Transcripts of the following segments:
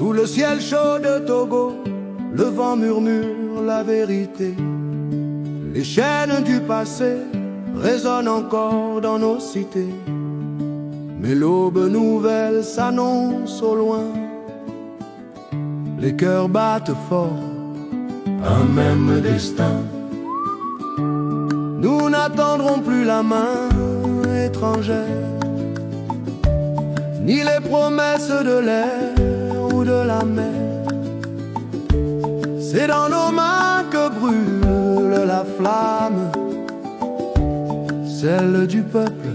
Sous le ciel chaud de Togo, le vent murmure la vérité. Les chaînes du passé résonnent encore dans nos cités. Mais l'aube nouvelle s'annonce au loin. Les cœurs battent fort, un même destin. Nous n'attendrons plus la main étrangère, ni les promesses de l'air ou de la mer. C'est dans nos mains que brûle la flamme, celle du peuple,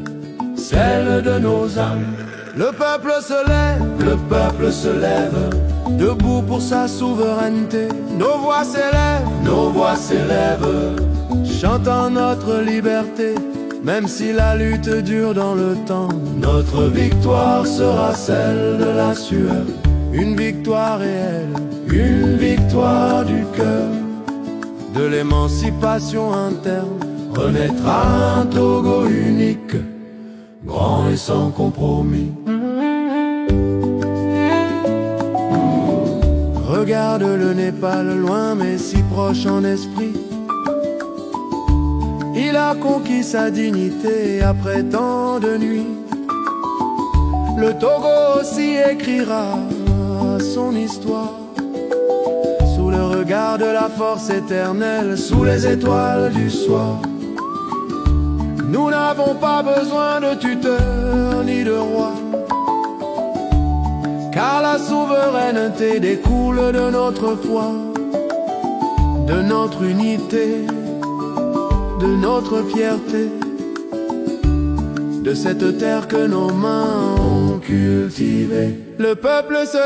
celle de nos âmes. Le peuple se lève, le peuple se lève, debout pour sa souveraineté. Nos voix s'élèvent, chantant notre liberté. Même si la lutte dure dans le temps, notre victoire sera celle de la sueur. Une victoire réelle, une victoire du cœur. De l'émancipation interne renaîtra un Togo unique, grand et sans compromis. Regarde le Népal, loin mais si proche en esprit. Il a conquis sa dignité après tant de nuits. Le Togo aussi écrira son histoire, sous le regard de la force éternelle, sous les étoiles du soir. Nous n'avons pas besoin de tuteur ni de roi, car la souveraineté découle de notre foi, de notre unité, de notre fierté, de cette terre que nos mains ont cultivée. Le peuple se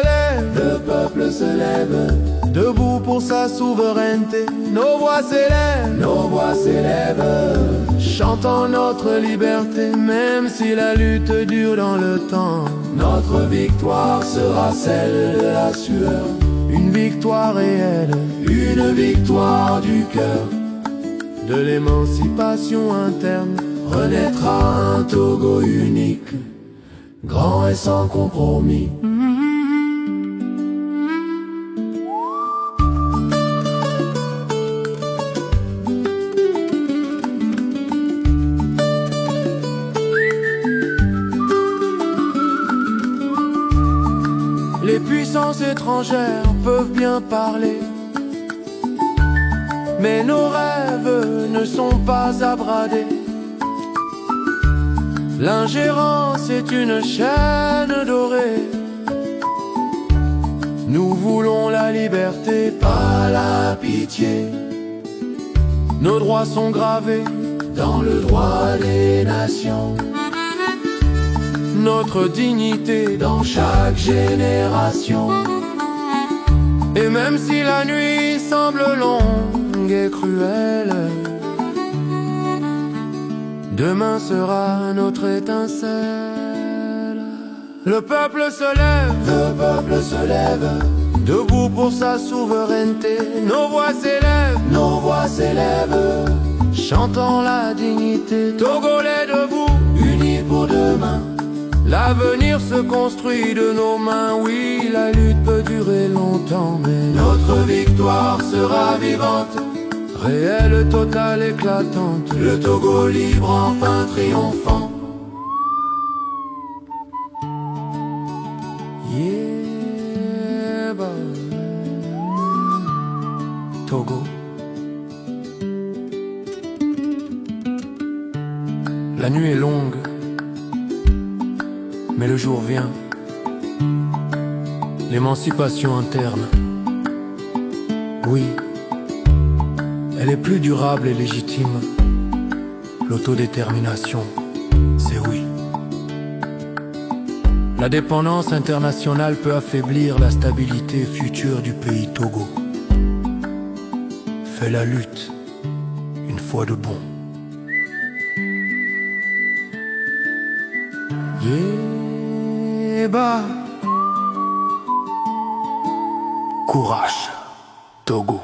lève, debout pour sa souveraineté. Nos voix s'élèvent, chantant notre liberté. Même si la lutte dure dans le temps, notre victoire sera celle de la sueur. Une victoire réelle, une victoire du cœur. De l'émancipation interne renaîtra un Togo unique, grand et sans compromis. Les puissances étrangères peuvent bien parler, mais nos rêves ne sont pas à brader. L'ingérence est une chaîne dorée. Nous voulons la liberté, pas la pitié. Nos droits sont gravés dans le droit des nations. Notre dignité dans chaque génération. Et même si la nuit semble longue et cruelle, demain sera notre étincelle. Le peuple se lève, debout pour sa souveraineté. Nos voix s'élèvent, chantant la dignité. Togolais debout, unis pour demain. L'avenir se construit de nos mains. Oui, la lutte peut durer longtemps, mais notre victoire sera vivante, réelle, totale, éclatante. Le Togo libre, enfin triomphant. Yeah, bah. Togo. La nuit est longue, mais le jour vient. L'émancipation interne, oui, elle est plus durable et légitime. L'autodétermination, c'est oui. La dépendance internationale peut affaiblir la stabilité future du pays Togo. Fais la lutte, une fois de bon. Yeah, bah. Courage, Togo.